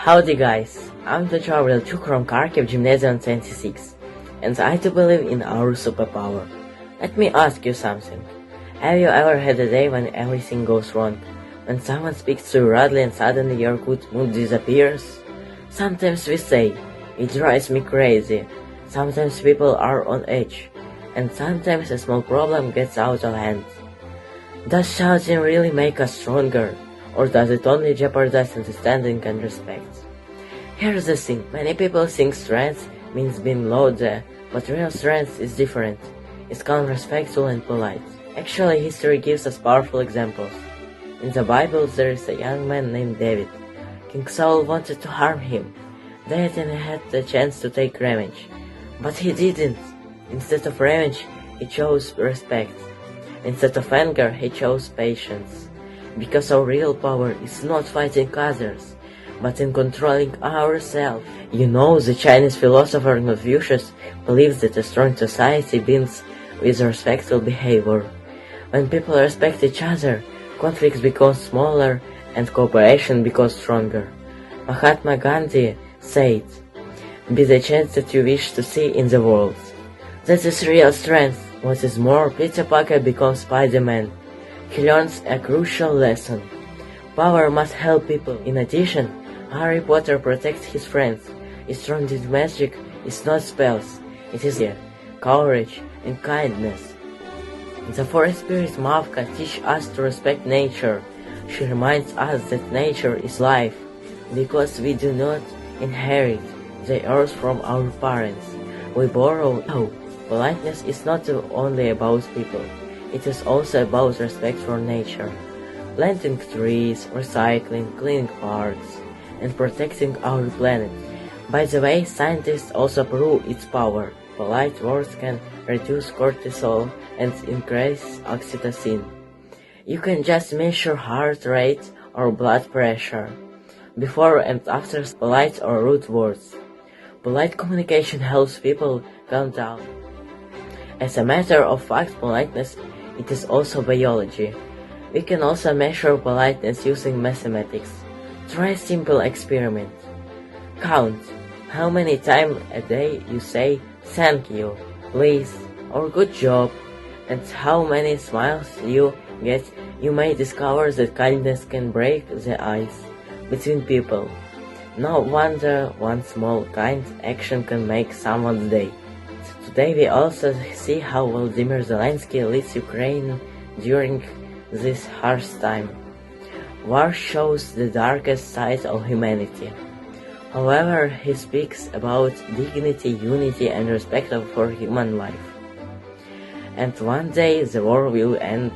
Howdy guys, I'm Dmitro Gavrильчук from Kharkiv Gymnasium 26, and I do believe in our superpower. Let me ask you something. Have you ever had a day when everything goes wrong? When someone speaks to you rudely and suddenly your good mood disappears? Sometimes we say, it drives me crazy. Sometimes people are on edge. And sometimes a small problem gets out of hand. Does shouting really make us stronger? Or does it only jeopardize understanding and respect? Here's the thing, many people think strength means being louder, but real strength is different. It's calm, respectful and polite. Actually, history gives us powerful examples. In the Bible there is a young man named David. King Saul wanted to harm him. David had the chance to take revenge. But he didn't. Instead of revenge, he chose respect. Instead of anger, he chose patience. Because our real power is not fighting others, but in controlling ourselves. You know, the Chinese philosopher Confucius believes that a strong society begins with respectful behavior. When people respect each other, conflicts become smaller and cooperation becomes stronger. Mahatma Gandhi said, "Be the change that you wish to see in the world." That is real strength. What is more, Peter Parker becomes Spider-Man. He learns a crucial lesson. Power must help people. In addition, Harry Potter protects his friends. His strongest magic is not spells. It is fear, courage, and kindness. The forest spirit Mavka teaches us to respect nature. She reminds us that nature is life, because we do not inherit the earth from our parents. We borrow. No, politeness is not only about people. It is also about respect for nature. Planting trees, recycling, cleaning parks, and protecting our planet. By the way, scientists also prove its power. Polite words can reduce cortisol and increase oxytocin. You can just measure heart rate or blood pressure before and after polite or rude words. Polite communication helps people calm down. As a matter of fact, politeness it is also biology. We can also measure politeness using mathematics. Try a simple experiment. Count how many times a day you say thank you, please, or good job, and how many smiles you get. You may discover that kindness can break the ice between people. No wonder one small kind action can make someone's day. Today we also see how Volodymyr Zelensky leads Ukraine during this harsh time. War shows the darkest side of humanity. However, he speaks about dignity, unity and respect for human life. And one day the war will end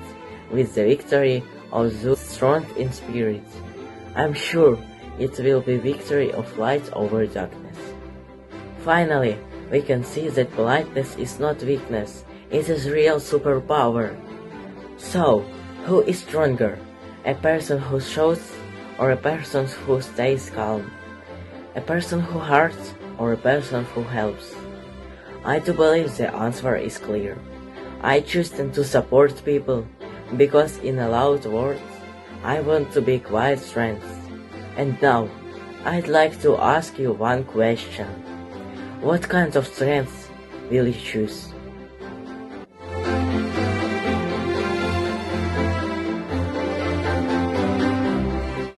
with the victory of those strong in spirit. I'm sure it will be victory of light over darkness. Finally, we can see that politeness is not weakness, it is real superpower. So, who is stronger? A person who shouts or a person who stays calm? A person who hurts or a person who helps? I do believe the answer is clear. I choose to support people because in a loud words, I want to be quiet strength. And now, I'd like to ask you one question. What kind of strength will you choose?